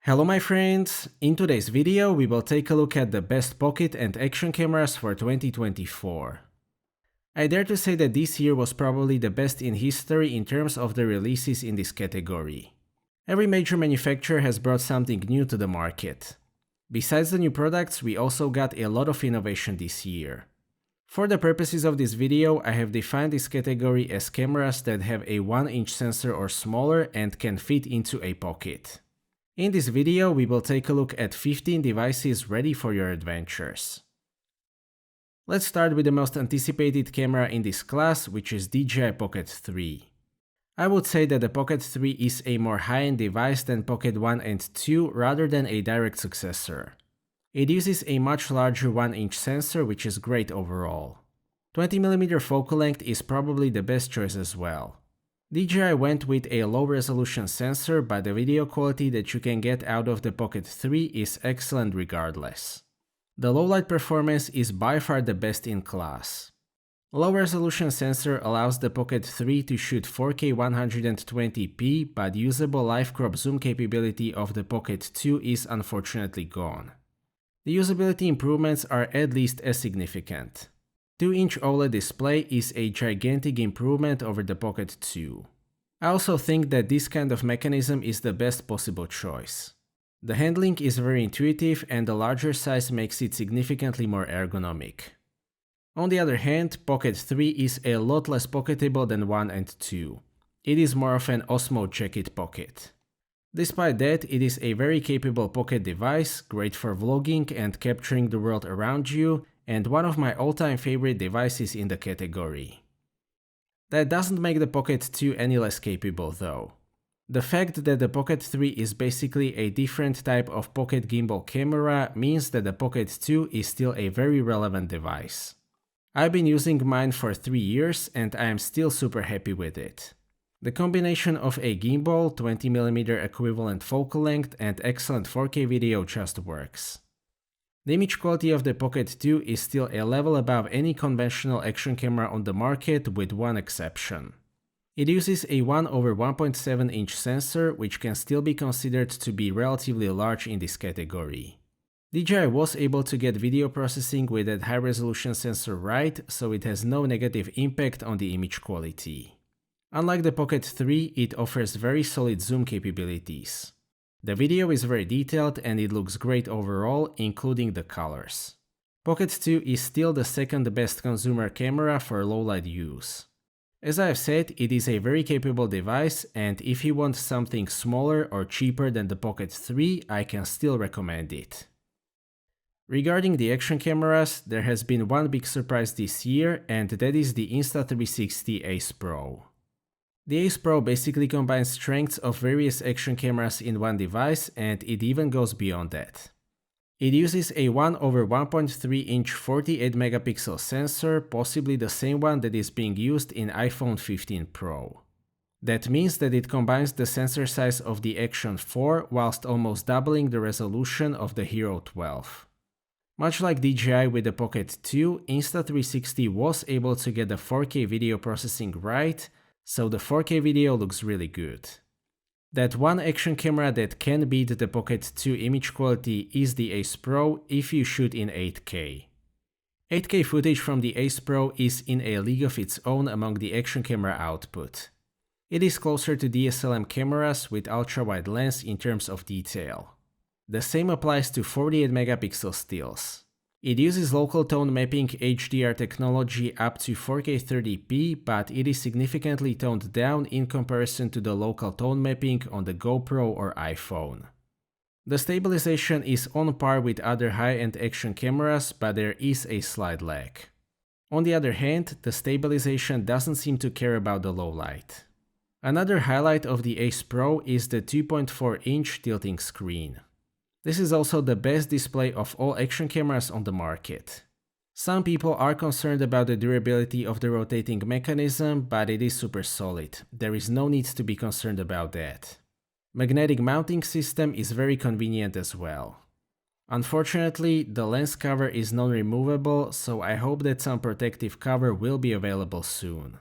Hello my friends, in today's video we will take a look at the best pocket and action cameras for 2024. I dare to say that this year was probably the best in history in terms of the releases in this category. Every major manufacturer has brought something new to the market. Besides the new products, we also got a lot of innovation this year. For the purposes of this video, I have defined this category as cameras that have a 1-inch sensor or smaller and can fit into a pocket. In this video, we will take a look at 15 devices ready for your adventures. Let's start with the most anticipated camera in this class, which is DJI Pocket 3. I would say that the Pocket 3 is a more high-end device than Pocket 1 and 2 rather than a direct successor. It uses a much larger 1-inch sensor, which is great overall. 20mm focal length is probably the best choice as well. DJI went with a low-resolution sensor, but the video quality that you can get out of the Pocket 3 is excellent regardless. The low-light performance is by far the best in class. Low-resolution sensor allows the Pocket 3 to shoot 4K 120p, but usable live crop zoom capability of the Pocket 2 is unfortunately gone. The usability improvements are at least as significant. 2-inch OLED display is a gigantic improvement over the Pocket 2. I also think that this kind of mechanism is the best possible choice. The handling is very intuitive and the larger size makes it significantly more ergonomic. On the other hand, Pocket 3 is a lot less pocketable than 1 and 2. It is more of an Osmo jacket pocket. Despite that, it is a very capable pocket device, great for vlogging and capturing the world around you, and one of my all-time favorite devices in the category. That doesn't make the Pocket 2 any less capable though. The fact that the Pocket 3 is basically a different type of pocket gimbal camera means that the Pocket 2 is still a very relevant device. I've been using mine for 3 years and I am still super happy with it. The combination of a gimbal, 20mm equivalent focal length and excellent 4K video just works. The image quality of the Pocket 2 is still a level above any conventional action camera on the market with one exception. It uses a 1/1.7-inch sensor, which can still be considered to be relatively large in this category. DJI was able to get video processing with that high-resolution sensor right, so it has no negative impact on the image quality. Unlike the Pocket 3, it offers very solid zoom capabilities. The video is very detailed and it looks great overall, including the colors. Pocket 2 is still the second best consumer camera for low-light use. As I have said, it is a very capable device, and if you want something smaller or cheaper than the Pocket 3, I can still recommend it. Regarding the action cameras, there has been one big surprise this year, and that is the Insta360 Ace Pro. The Ace Pro basically combines strengths of various action cameras in one device, and it even goes beyond that. It uses a 1/1.3-inch 48-megapixel sensor, possibly the same one that is being used in iPhone 15 Pro. That means that it combines the sensor size of the Action 4 whilst almost doubling the resolution of the Hero 12. Much like DJI with the Pocket 2, Insta360 was able to get the 4K video processing right, so the 4K video looks really good. That one action camera that can beat the Pocket 2 image quality is the Ace Pro if you shoot in 8K. 8K footage from the Ace Pro is in a league of its own among the action camera output. It is closer to DSLM cameras with ultra-wide lens in terms of detail. The same applies to 48-megapixel stills. It uses local tone mapping HDR technology up to 4K 30p, but it is significantly toned down in comparison to the local tone mapping on the GoPro or iPhone. The stabilization is on par with other high-end action cameras, but there is a slight lag. On the other hand, the stabilization doesn't seem to care about the low light. Another highlight of the Ace Pro is the 2.4-inch tilting screen. This is also the best display of all action cameras on the market. Some people are concerned about the durability of the rotating mechanism, but it is super solid. There is no need to be concerned about that. Magnetic mounting system is very convenient as well. Unfortunately, the lens cover is non-removable, so I hope that some protective cover will be available soon.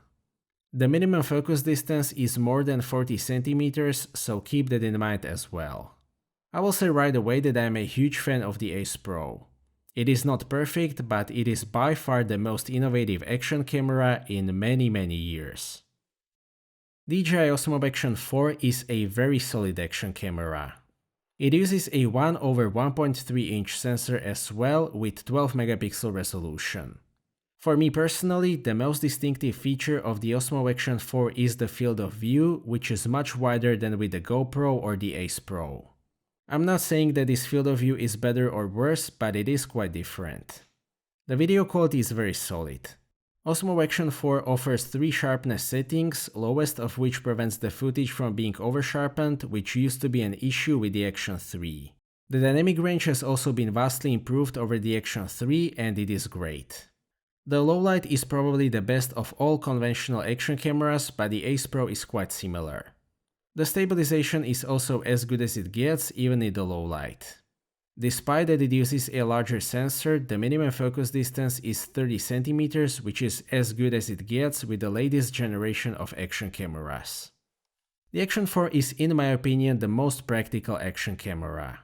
The minimum focus distance is more than 40 centimeters, so keep that in mind as well. I will say right away that I am a huge fan of the Ace Pro. It is not perfect, but it is by far the most innovative action camera in many years. DJI Osmo Action 4 is a very solid action camera. It uses a 1/1.3-inch sensor as well with 12 megapixel resolution. For me personally, the most distinctive feature of the Osmo Action 4 is the field of view, which is much wider than with the GoPro or the Ace Pro. I'm not saying that this field of view is better or worse, but it is quite different. The video quality is very solid. Osmo Action 4 offers 3 sharpness settings, lowest of which prevents the footage from being oversharpened, which used to be an issue with the Action 3. The dynamic range has also been vastly improved over the Action 3 and it is great. The low light is probably the best of all conventional action cameras, but the Ace Pro is quite similar. The stabilization is also as good as it gets, even in the low light. Despite that it uses a larger sensor, the minimum focus distance is 30 cm, which is as good as it gets with the latest generation of action cameras. The Action 4 is, in my opinion, the most practical action camera.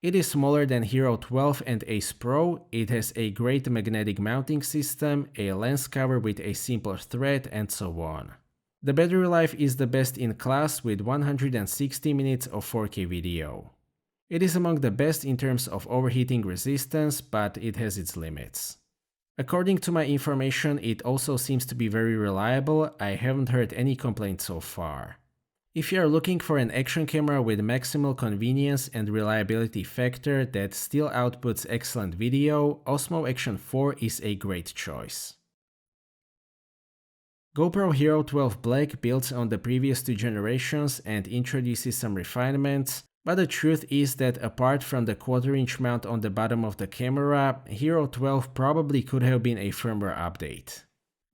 It is smaller than Hero 12 and Ace Pro, it has a great magnetic mounting system, a lens cover with a simpler thread, and so on. The battery life is the best in class with 160 minutes of 4K video. It is among the best in terms of overheating resistance, but it has its limits. According to my information, it also seems to be very reliable. I haven't heard any complaints so far. If you are looking for an action camera with maximal convenience and reliability factor that still outputs excellent video, Osmo Action 4 is a great choice. GoPro Hero 12 Black builds on the previous 2 generations and introduces some refinements, but the truth is that apart from the 1/4-inch mount on the bottom of the camera, Hero 12 probably could have been a firmware update.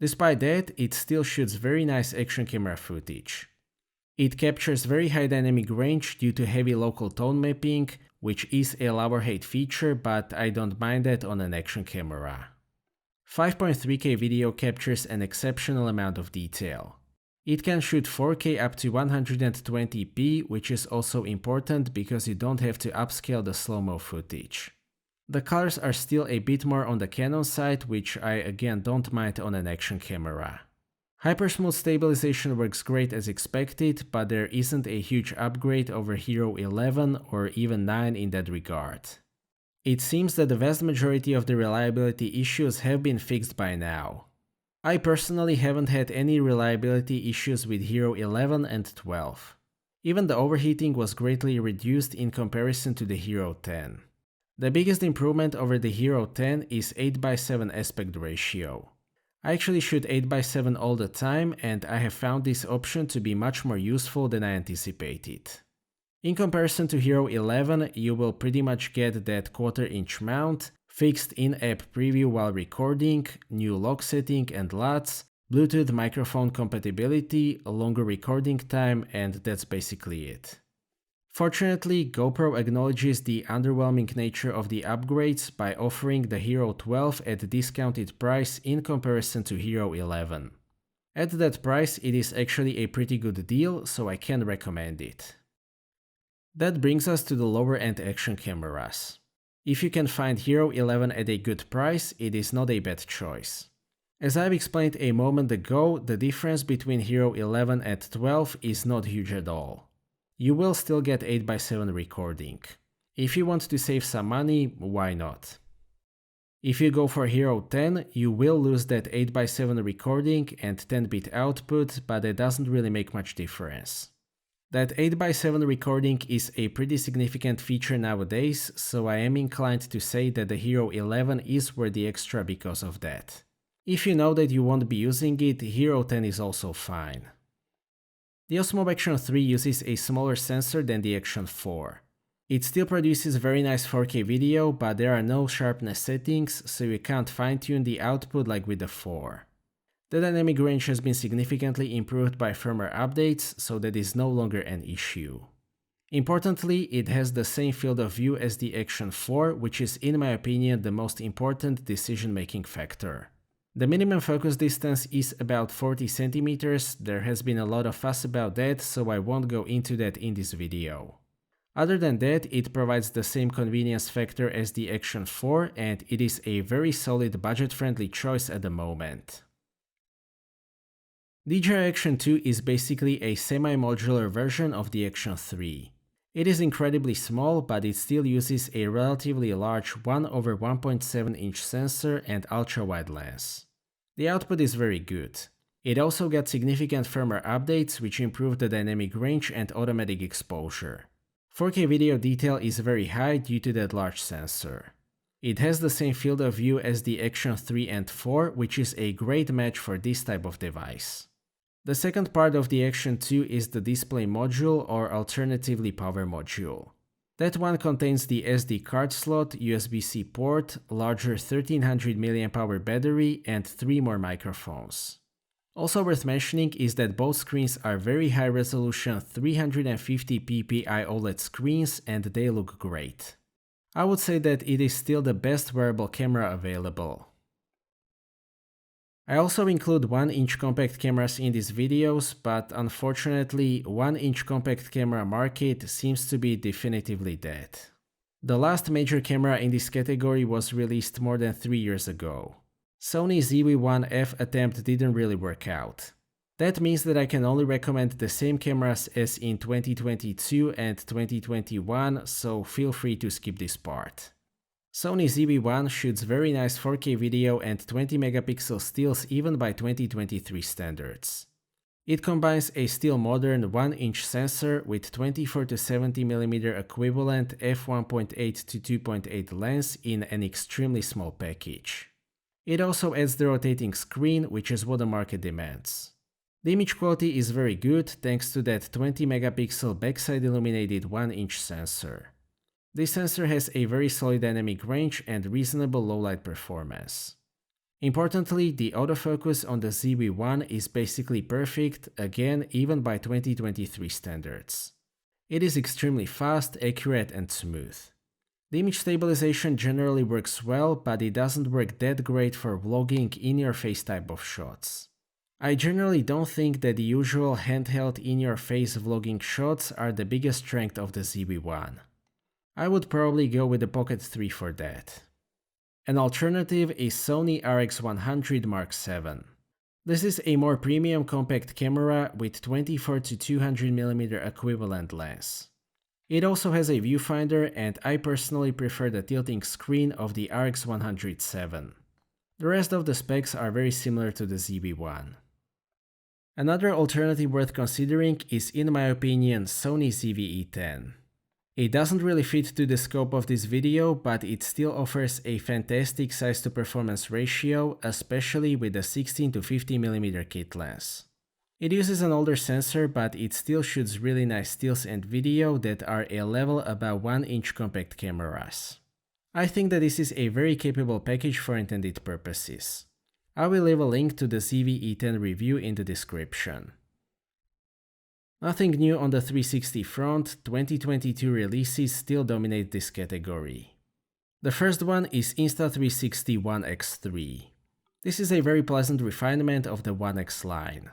Despite that, it still shoots very nice action camera footage. It captures very high dynamic range due to heavy local tone mapping, which is a love-or-hate feature, but I don't mind that on an action camera. 5.3K video captures an exceptional amount of detail. It can shoot 4K up to 120p, which is also important because you don't have to upscale the slow-mo footage. The colors are still a bit more on the Canon side, which I again don't mind on an action camera. Hypersmooth stabilization works great as expected, but there isn't a huge upgrade over Hero 11 or even 9 in that regard. It seems that the vast majority of the reliability issues have been fixed by now. I personally haven't had any reliability issues with Hero 11 and 12. Even the overheating was greatly reduced in comparison to the Hero 10. The biggest improvement over the Hero 10 is 8:7 aspect ratio. I actually shoot 8:7 all the time and I have found this option to be much more useful than I anticipated. In comparison to Hero 11, you will pretty much get that 1/4-inch mount, fixed in-app preview while recording, new lock setting and LUTs, Bluetooth microphone compatibility, a longer recording time, and that's basically it. Fortunately, GoPro acknowledges the underwhelming nature of the upgrades by offering the Hero 12 at a discounted price in comparison to Hero 11. At that price, it is actually a pretty good deal, so I can recommend it. That brings us to the lower-end action cameras. If you can find Hero 11 at a good price, it is not a bad choice. As I've explained a moment ago, the difference between Hero 11 and 12 is not huge at all. You will still get 8:7 recording. If you want to save some money, why not? If you go for Hero 10, you will lose that 8:7 recording and 10-bit output, but that doesn't really make much difference. That 8:7 recording is a pretty significant feature nowadays, so I am inclined to say that the Hero 11 is worth the extra because of that. If you know that you won't be using it, Hero 10 is also fine. The Osmo Action 3 uses a smaller sensor than the Action 4. It still produces very nice 4K video, but there are no sharpness settings, so you can't fine-tune the output like with the 4. The dynamic range has been significantly improved by firmware updates, so that is no longer an issue. Importantly, it has the same field of view as the Action 4, which is in my opinion the most important decision-making factor. The minimum focus distance is about 40 cm, there has been a lot of fuss about that, so I won't go into that in this video. Other than that, it provides the same convenience factor as the Action 4 and it is a very solid budget-friendly choice at the moment. DJI Action 2 is basically a semi-modular version of the Action 3. It is incredibly small, but it still uses a relatively large 1/1.7-inch sensor and ultra-wide lens. The output is very good. It also got significant firmware updates which improve the dynamic range and automatic exposure. 4K video detail is very high due to that large sensor. It has the same field of view as the Action 3 and 4, which is a great match for this type of device. The second part of the Action 2 is the display module or alternatively power module. That one contains the SD card slot, USB-C port, larger 1300 mAh battery and 3 more microphones. Also worth mentioning is that both screens are very high resolution 350 ppi OLED screens and they look great. I would say that it is still the best wearable camera available. I also include 1-inch compact cameras in these videos, but unfortunately 1-inch compact camera market seems to be definitively dead. The last major camera in this category was released more than 3 years ago. Sony ZV-1F attempt didn't really work out. That means that I can only recommend the same cameras as in 2022 and 2021, so feel free to skip this part. Sony ZV-1 shoots very nice 4K video and 20 megapixel stills even by 2023 standards. It combines a still modern 1-inch sensor with 24 to 70 mm equivalent f1.8 to 2.8 lens in an extremely small package. It also adds the rotating screen, which is what the market demands. The image quality is very good thanks to that 20 megapixel backside illuminated 1-inch sensor. This sensor has a very solid dynamic range and reasonable low light performance. Importantly, the autofocus on the ZV-1 is basically perfect, again even by 2023 standards. It is extremely fast, accurate and smooth. The image stabilization generally works well, but it doesn't work that great for vlogging in-your-face type of shots. I generally don't think that the usual handheld in-your-face vlogging shots are the biggest strength of the ZV-1. I would probably go with the Pocket 3 for that. An alternative is Sony RX100 Mark VII. This is a more premium compact camera with 24 to 200 mm equivalent lens. It also has a viewfinder and I personally prefer the tilting screen of the RX100 VII. The rest of the specs are very similar to the ZV-1. Another alternative worth considering is, in my opinion, Sony ZV-E10. It doesn't really fit to the scope of this video, but it still offers a fantastic size to performance ratio, especially with the 16 to 50 mm kit lens. It uses an older sensor, but it still shoots really nice stills and video that are a level above 1-inch compact cameras. I think that this is a very capable package for intended purposes. I will leave a link to the ZV-E10 review in the description. Nothing new on the 360 front, 2022 releases still dominate this category. The first one is Insta360 One X3. This is a very pleasant refinement of the One X line.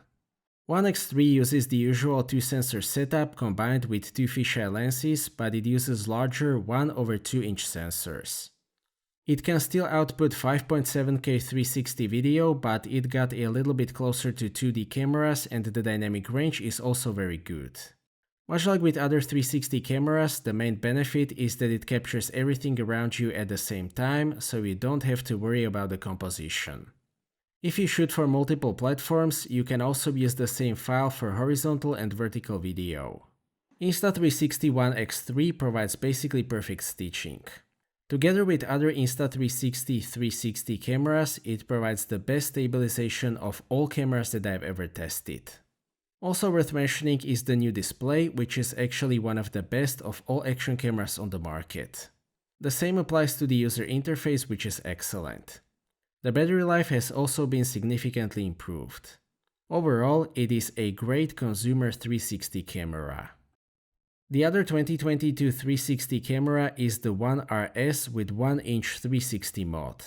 One X3 uses the usual 2-sensor setup combined with 2 fisheye lenses, but it uses larger 1/2-inch sensors. It can still output 5.7K 360 video, but it got a little bit closer to 2D cameras and the dynamic range is also very good. Much like with other 360 cameras, the main benefit is that it captures everything around you at the same time, so you don't have to worry about the composition. If you shoot for multiple platforms, you can also use the same file for horizontal and vertical video. Insta360 One X3 provides basically perfect stitching. Together with other Insta360 360 cameras, it provides the best stabilization of all cameras that I've ever tested. Also worth mentioning is the new display, which is actually one of the best of all action cameras on the market. The same applies to the user interface, which is excellent. The battery life has also been significantly improved. Overall, it is a great consumer 360 camera. The other 2022 360 camera is the One RS with 1-inch 360 mod.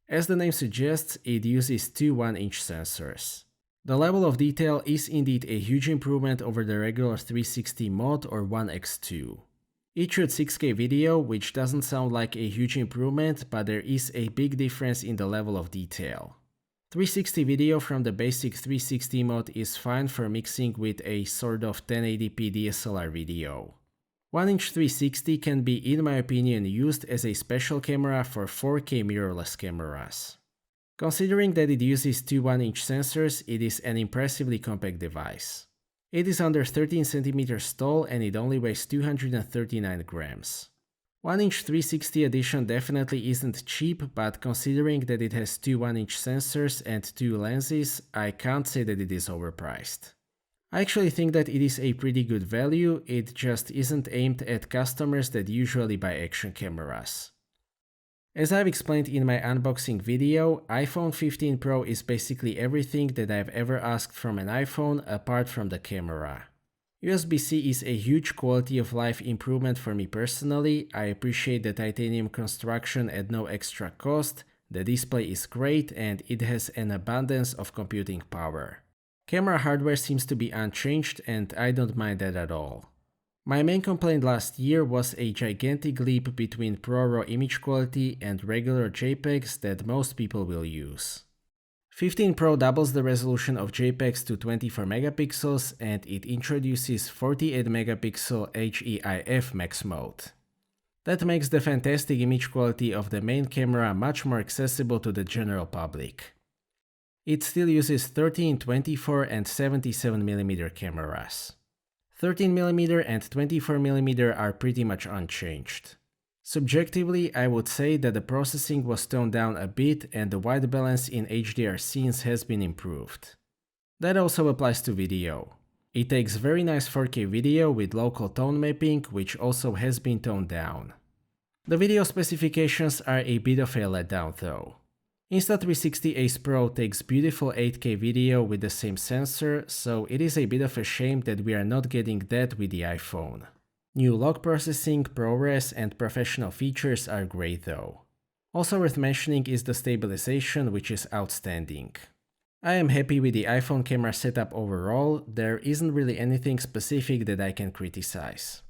As the name suggests, it uses 2 1-inch sensors. The level of detail is indeed a huge improvement over the regular 360 mod or One X2. It shoots 6K video, which doesn't sound like a huge improvement, but there is a big difference in the level of detail. 360 video from the basic 360 mode is fine for mixing with a sort of 1080p DSLR video. 1-inch 360 can be, in my opinion, used as a special camera for 4K mirrorless cameras. Considering that it uses two 1-inch sensors, it is an impressively compact device. It is under 13 cm tall and it only weighs 239 grams. 1-inch 360 edition definitely isn't cheap, but considering that it has two 1-inch sensors and two lenses, I can't say that it is overpriced. I actually think that it is a pretty good value, it just isn't aimed at customers that usually buy action cameras. As I've explained in my unboxing video, iPhone 15 Pro is basically everything that I've ever asked from an iPhone apart from the camera. USB-C is a huge quality of life improvement for me personally. I appreciate the titanium construction at no extra cost, the display is great and it has an abundance of computing power. Camera hardware seems to be unchanged and I don't mind that at all. My main complaint last year was a gigantic leap between ProRAW image quality and regular JPEGs that most people will use. 15 Pro doubles the resolution of JPEGs to 24 megapixels and it introduces 48 megapixel HEIF max mode. That makes the fantastic image quality of the main camera much more accessible to the general public. It still uses 13, 24 and 77mm cameras. 13mm and 24mm are pretty much unchanged. Subjectively, I would say that the processing was toned down a bit and the white balance in HDR scenes has been improved. That also applies to video. It takes very nice 4K video with local tone mapping, which also has been toned down. The video specifications are a bit of a letdown though. Insta360 Ace Pro takes beautiful 8K video with the same sensor, so it is a bit of a shame that we are not getting that with the iPhone. New log processing, ProRes and professional features are great though. Also worth mentioning is the stabilization, which is outstanding. I am happy with the iPhone camera setup overall, there isn't really anything specific that I can criticize.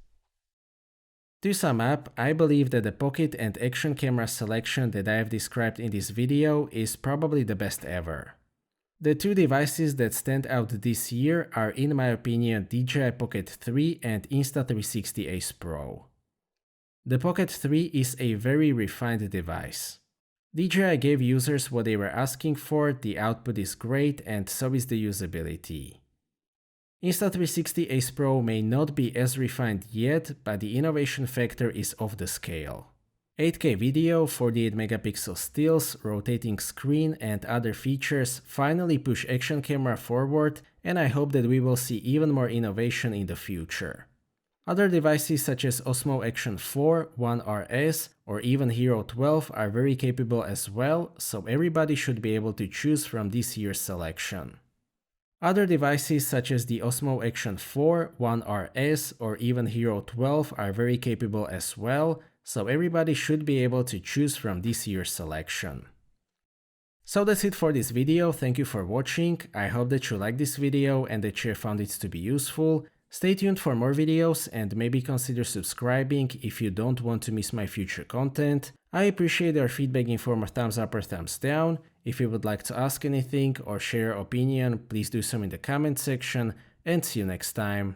To sum up, I believe that the Pocket and Action camera selection that I have described in this video is probably the best ever. The two devices that stand out this year are, in my opinion, DJI Pocket 3 and Insta360 Ace Pro. The Pocket 3 is a very refined device. DJI gave users what they were asking for, the output is great and so is the usability. Insta360 Ace Pro may not be as refined yet, but the innovation factor is off the scale. 8K video, 48 megapixel stills, rotating screen and other features finally push action camera forward, and I hope that we will see even more innovation in the future. Other devices such as Osmo Action 4, One RS or even Hero 12 are very capable as well, so everybody should be able to choose from this year's selection. Other devices such as the Osmo Action 4, One RS or even Hero 12 are very capable as well, so everybody should be able to choose from this year's selection. So that's it for this video, thank you for watching, I hope that you liked this video and that you found it to be useful. Stay tuned for more videos and maybe consider subscribing if you don't want to miss my future content. I appreciate your feedback in form of thumbs up or thumbs down. If you would like to ask anything or share your opinion, please do so in the comment section, and see you next time.